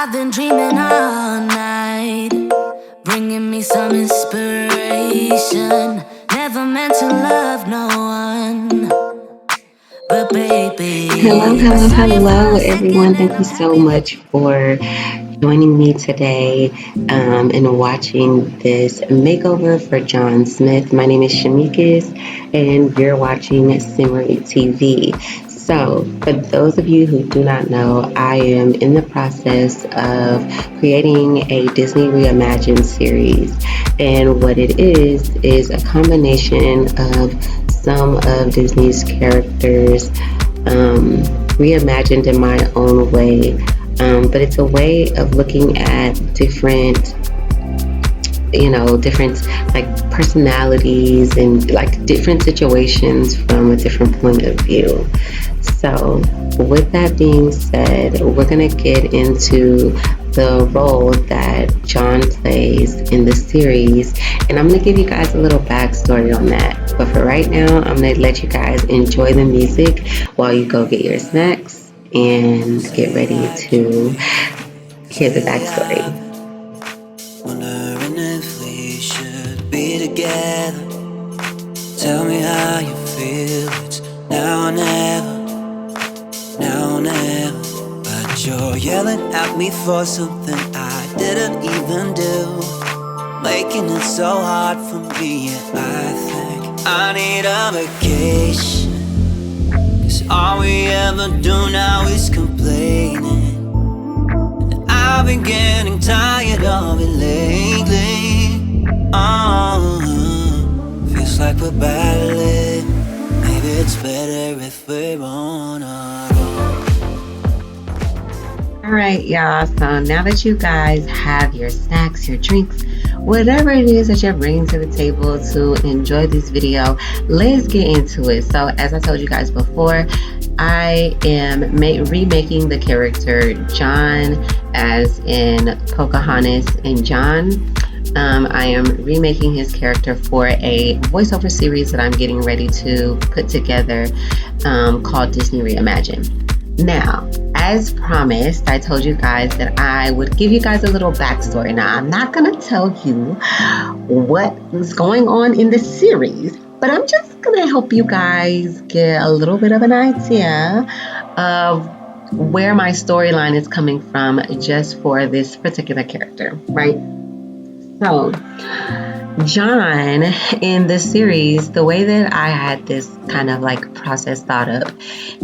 I've been dreaming all night, bringing me some inspiration. Never meant to love no one, but baby, Hello, everyone. Thank you so much for joining me today and watching this makeover for John Smith. My name is Shamikis, and you're watching Simmery TV. So, for those of you who do not know, I am in the process of creating a Disney Reimagined series. And what it is a combination of some of Disney's characters reimagined in my own way. But it's a way of looking at different like personalities and like different situations from a different point of view. So with that being said, we're going to get into the role that John plays in the series, and I'm going to give you guys a little backstory on that. But for right now, I'm going to let you guys enjoy the music while you go get your snacks and get ready to hear the backstory. Wondering if we should be together. Tell me how you feel. It's now or never, now or never. But you're yelling at me for something I didn't even do, making it so hard for me. And I think I need a vacation, 'cause all we ever do now is complaining. I've been getting tired of it lately. Feels like we're battling. Maybe it's better if we're on our own. Alright, y'all, so now that you guys have your snacks, your drinks, whatever it is that you're bringing to the table to enjoy this video, let's get into it. So as I told you guys before, I am remaking the character John, as in Pocahontas and John. I am remaking his character for a voiceover series that I'm getting ready to put together called Disney Reimagined. Now, as promised, I told you guys that I would give you guys a little backstory. Now, I'm not going to tell you what is going on in the series, but I'm just going to help you guys get a little bit of an idea of where my storyline is coming from just for this particular character, right? So, John, in this series, the way that I had this kind of like process thought up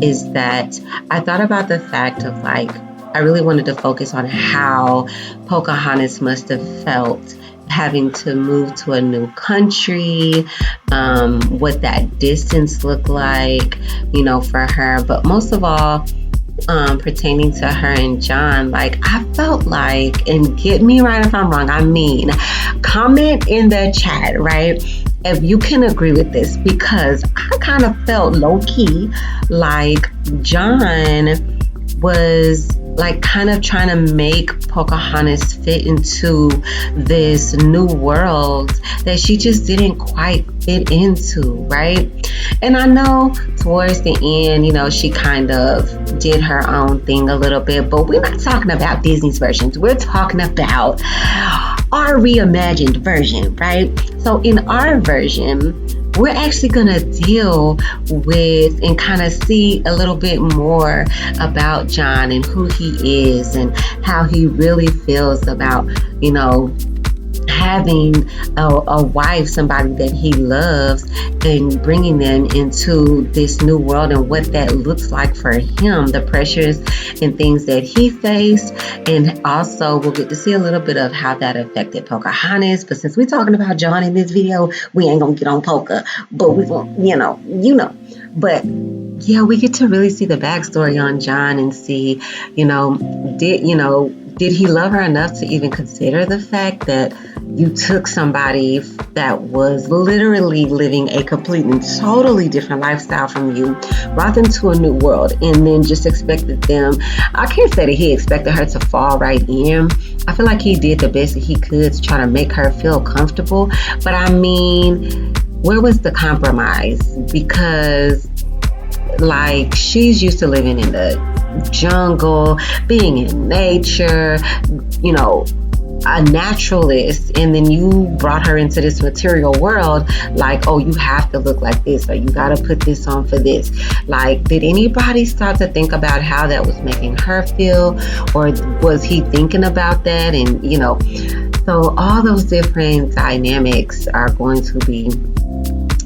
is that I thought about the fact of like, I really wanted to focus on how Pocahontas must have felt having to move to a new country, what that distance looked like, for her. But most of all, pertaining to her and John, like I felt like, and get me right if I'm wrong, I mean, comment in the chat, right, if you can agree with this, because I kind of felt low-key like John was like kind of trying to make Pocahontas fit into this new world that she just didn't quite fit into, right? And I know towards the end, she kind of did her own thing a little bit, but we're not talking about Disney's versions. We're talking about our reimagined version, right? So in our version, we're actually going to deal with and kind of see a little bit more about John and who he is and how he really feels about, having a wife, somebody that he loves, and bringing them into this new world and what that looks like for him, the pressures and things that he faced. And also we'll get to see a little bit of how that affected Pocahontas. But since we're talking about John in this video, we ain't gonna get on Poca, but we gonna, but yeah, we get to really see the backstory on John and see, did he love her enough to even consider the fact that you took somebody that was literally living a complete and totally different lifestyle from you, brought them to a new world, and then just expected them? I can't say that he expected her to fall right in. I feel like he did the best that he could to try to make her feel comfortable. But I mean, where was the compromise? Because like she's used to living in the jungle, being in nature, you know, a naturalist, and then you brought her into this material world, like, oh, you have to look like this, or you got to put this on for this. Like, did anybody start to think about how that was making her feel, or was he thinking about that? And so all those different dynamics are going to be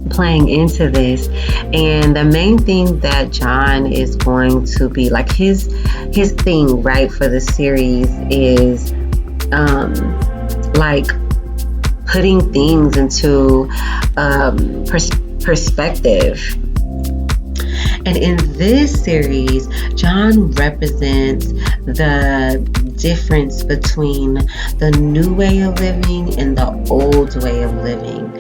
playing into this. And the main thing that John is going to be like, his thing, right, for the series is like putting things into perspective. And in this series, John represents the difference between the new way of living and the old way of living.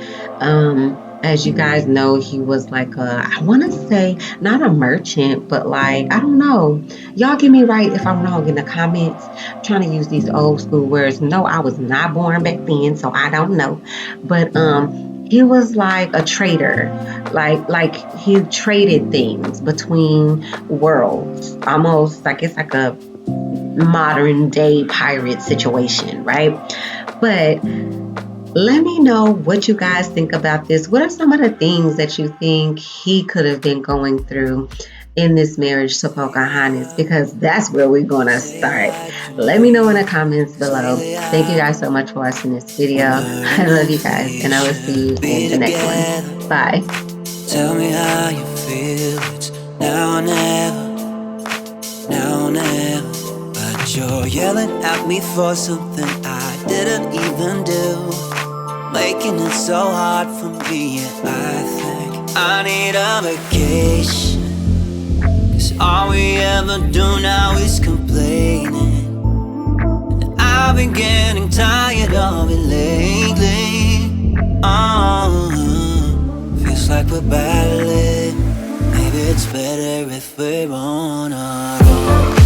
As you guys know, he was like I want to say not a merchant, but like, I don't know. Y'all get me right if I'm wrong in the comments. I'm trying to use these old school words. No, I was not born back then, so I don't know. But he was like a trader. Like he traded things between worlds. Almost like it's like a modern day pirate situation, right? But let me know what you guys think about this. What are some of the things that you think he could have been going through in this marriage to Pocahontas? Because that's where we're going to start. Let me know in the comments below. Thank you guys so much for watching this video. I love you guys, and I will see you in the next one. Bye. Tell me how you feel. It's now or never, now or never. But you're yelling at me for something I didn't even do, making it so hard for me. And I think I need a vacation, 'cause all we ever do now is complaining. And I've been getting tired of it lately. Feels like we're battling. Maybe it's better if we're on our own.